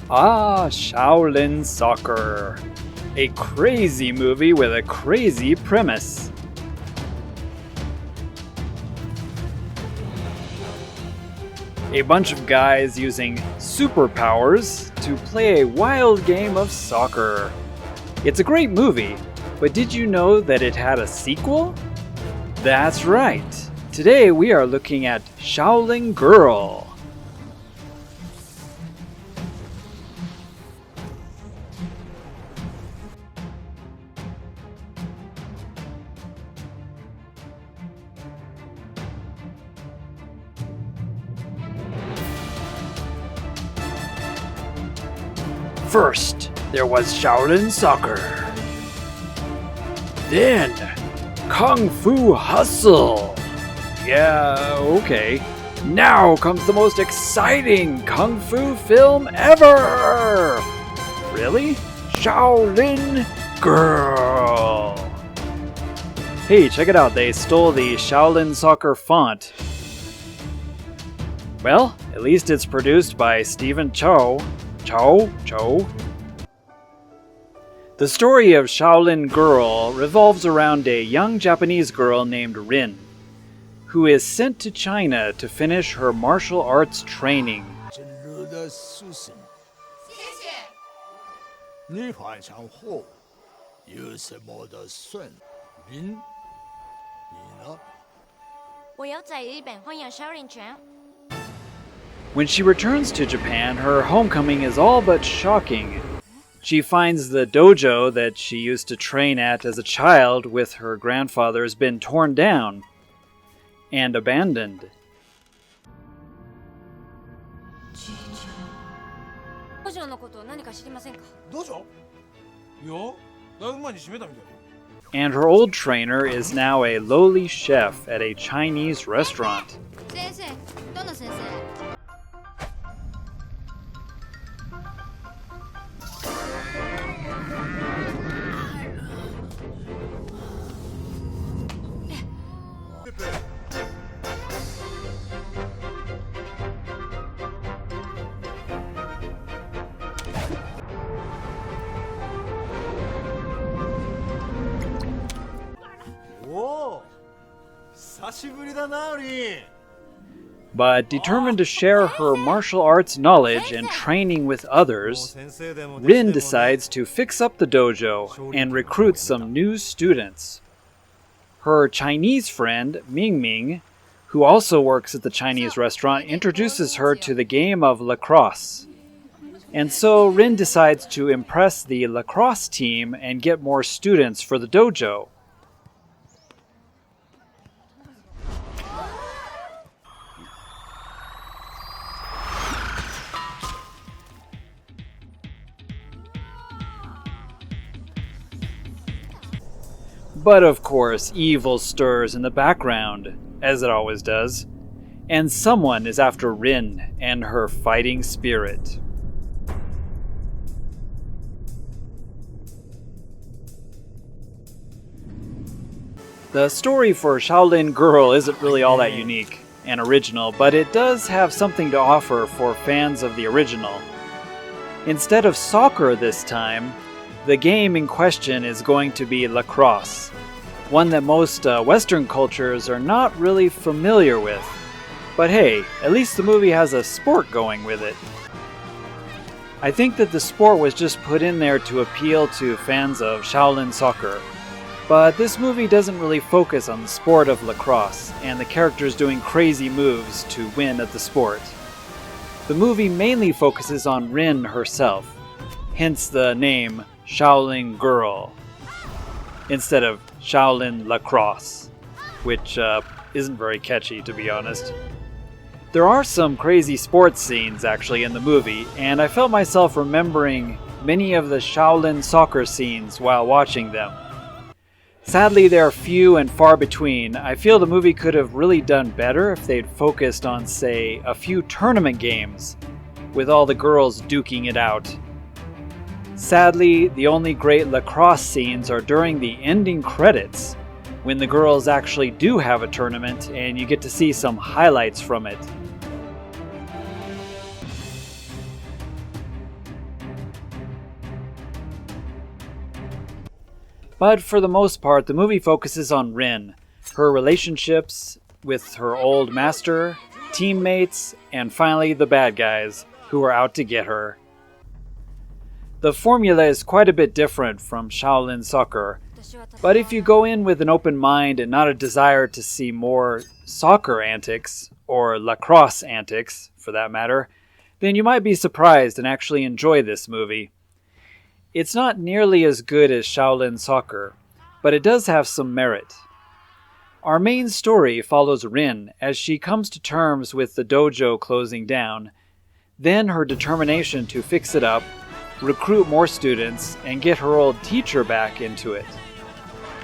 Ah, Shaolin Soccer. A crazy movie with a crazy premise. A bunch of guys using superpowers to play a wild game of soccer. It's a great movie, but did you know that it had a sequel? That's right. Today we are looking at Shaolin Girl. First, there was Shaolin Soccer. Then, Kung Fu Hustle. Yeah, okay. Now comes the most exciting Kung Fu film ever! Really? Shaolin Girl. Hey, check it out. They stole the Shaolin Soccer font. Well, at least it's produced by Stephen Chow. The story of Shaolin Girl revolves around a young Japanese girl named Rin, who is sent to China to finish her martial arts training. When she returns to Japan, her homecoming is all but shocking. She finds the dojo that she used to train at as a child with her grandfather has been torn down and abandoned. And her old trainer is now a lowly chef at a Chinese restaurant. But determined to share her martial arts knowledge and training with others, Rin decides to fix up the dojo and recruit some new students. Her Chinese friend, Ming Ming, who also works at the Chinese restaurant, introduces her to the game of lacrosse. And so Rin decides to impress the lacrosse team and get more students for the dojo. But of course, evil stirs in the background, as it always does, and someone is after Rin and her fighting spirit. The story for Shaolin Girl isn't really all that unique and original, but it does have something to offer for fans of the original. Instead of soccer this time, the game in question is going to be lacrosse, one that most Western cultures are not really familiar with. But hey, at least the movie has a sport going with it. I think that the sport was just put in there to appeal to fans of Shaolin Soccer. But this movie doesn't really focus on the sport of lacrosse and the characters doing crazy moves to win at the sport. The movie mainly focuses on Rin herself, hence the name Shaolin Girl, instead of Shaolin Lacrosse, which isn't very catchy, to be honest. There are some crazy sports scenes actually in the movie, and I felt myself remembering many of the Shaolin Soccer scenes while watching them. Sadly, they are few and far between. I feel the movie could have really done better if they'd focused on, say, a few tournament games, with all the girls duking it out. Sadly, the only great lacrosse scenes are during the ending credits, when the girls actually do have a tournament and you get to see some highlights from it. But for the most part, the movie focuses on Rin, her relationships with her old master, teammates, and finally the bad guys who are out to get her. The formula is quite a bit different from Shaolin Soccer, but if you go in with an open mind and not a desire to see more soccer antics, or lacrosse antics for that matter, then you might be surprised and actually enjoy this movie. It's not nearly as good as Shaolin Soccer, but it does have some merit. Our main story follows Rin as she comes to terms with the dojo closing down, then her determination to fix it up, recruit more students, and get her old teacher back into it.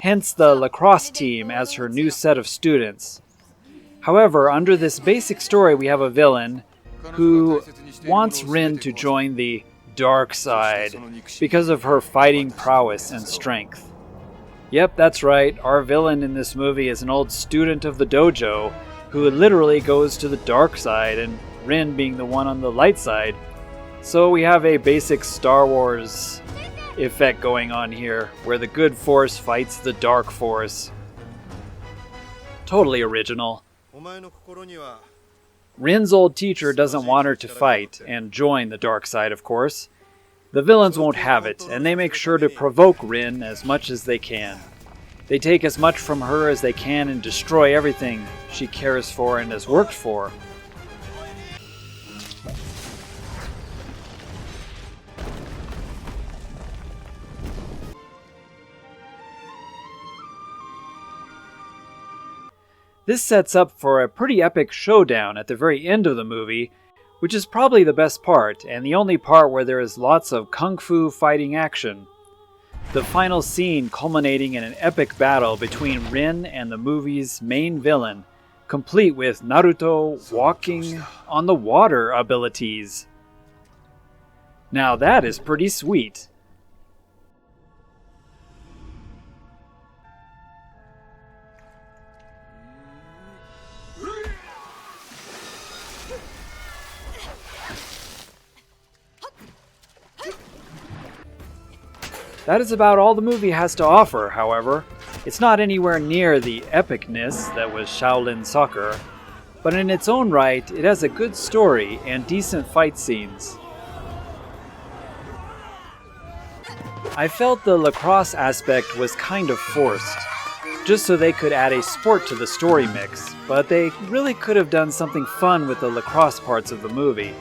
Hence the lacrosse team as her new set of students. However, under this basic story we have a villain who wants Rin to join the dark side because of her fighting prowess and strength. Yep, that's right, our villain in this movie is an old student of the dojo who literally goes to the dark side, and Rin being the one on the light side. So we have a basic Star Wars effect going on here, where the good force fights the dark force. Totally original. Rin's old teacher doesn't want her to fight and join the dark side, of course. The villains won't have it, and they make sure to provoke Rin as much as they can. They take as much from her as they can and destroy everything she cares for and has worked for. This sets up for a pretty epic showdown at the very end of the movie, which is probably the best part, and the only part where there is lots of kung fu fighting action. The final scene culminating in an epic battle between Rin and the movie's main villain, complete with Naruto walking on the water abilities. Now that is pretty sweet. That is about all the movie has to offer, however. It's not anywhere near the epicness that was Shaolin Soccer, but in its own right, it has a good story and decent fight scenes. I felt the lacrosse aspect was kind of forced, just so they could add a sport to the story mix, but they really could have done something fun with the lacrosse parts of the movie.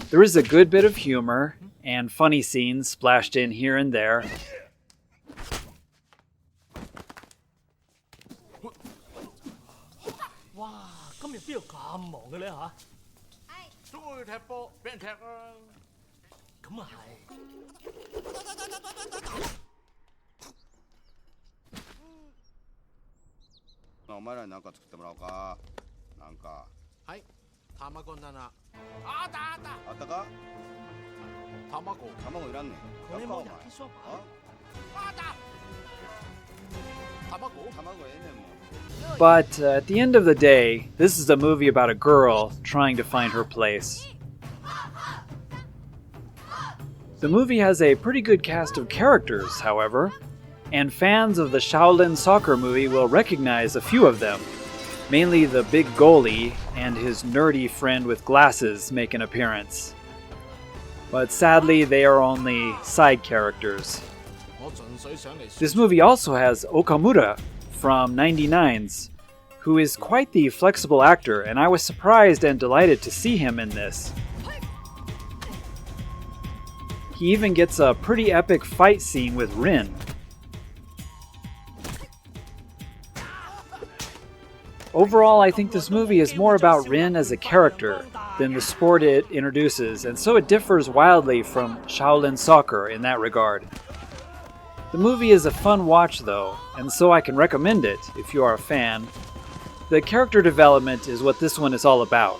There is a good bit of humor and funny scenes splashed in here and there. But at the end of the day, this is a movie about a girl trying to find her place. The movie has a pretty good cast of characters, however, and fans of the Shaolin Soccer movie will recognize a few of them. Mainly the big goalie and his nerdy friend with glasses make an appearance. But sadly, they are only side characters. This movie also has Okamura from 99's, who is quite the flexible actor, and I was surprised and delighted to see him in this. He even gets a pretty epic fight scene with Rin. Overall, I think this movie is more about Rin as a character than the sport it introduces, and so it differs wildly from Shaolin Soccer in that regard. The movie is a fun watch though, and so I can recommend it if you are a fan. The character development is what this one is all about.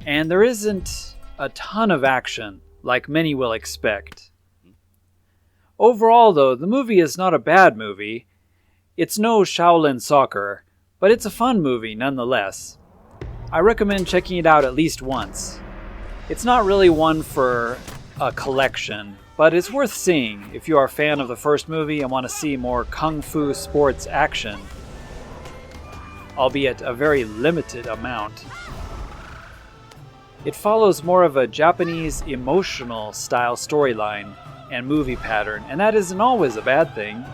And there isn't a ton of action, like many will expect. Overall, though, the movie is not a bad movie. It's no Shaolin Soccer, but it's a fun movie nonetheless. I recommend checking it out at least once. It's not really one for a collection, but it's worth seeing if you are a fan of the first movie and want to see more kung fu sports action, albeit a very limited amount. It follows more of a Japanese emotional style storyline and movie pattern, and that isn't always a bad thing.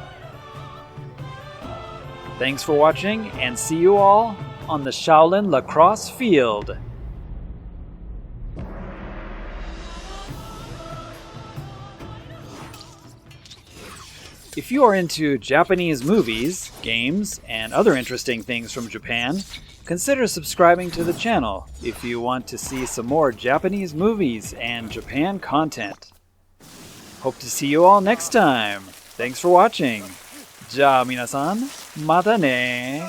Thanks for watching, and see you all on the Shaolin lacrosse field. If you are into Japanese movies, games, and other interesting things from Japan, consider subscribing to the channel if you want to see some more Japanese movies and Japan content. Hope to see you all next time. Thanks for watching. じゃあ皆さん、またね。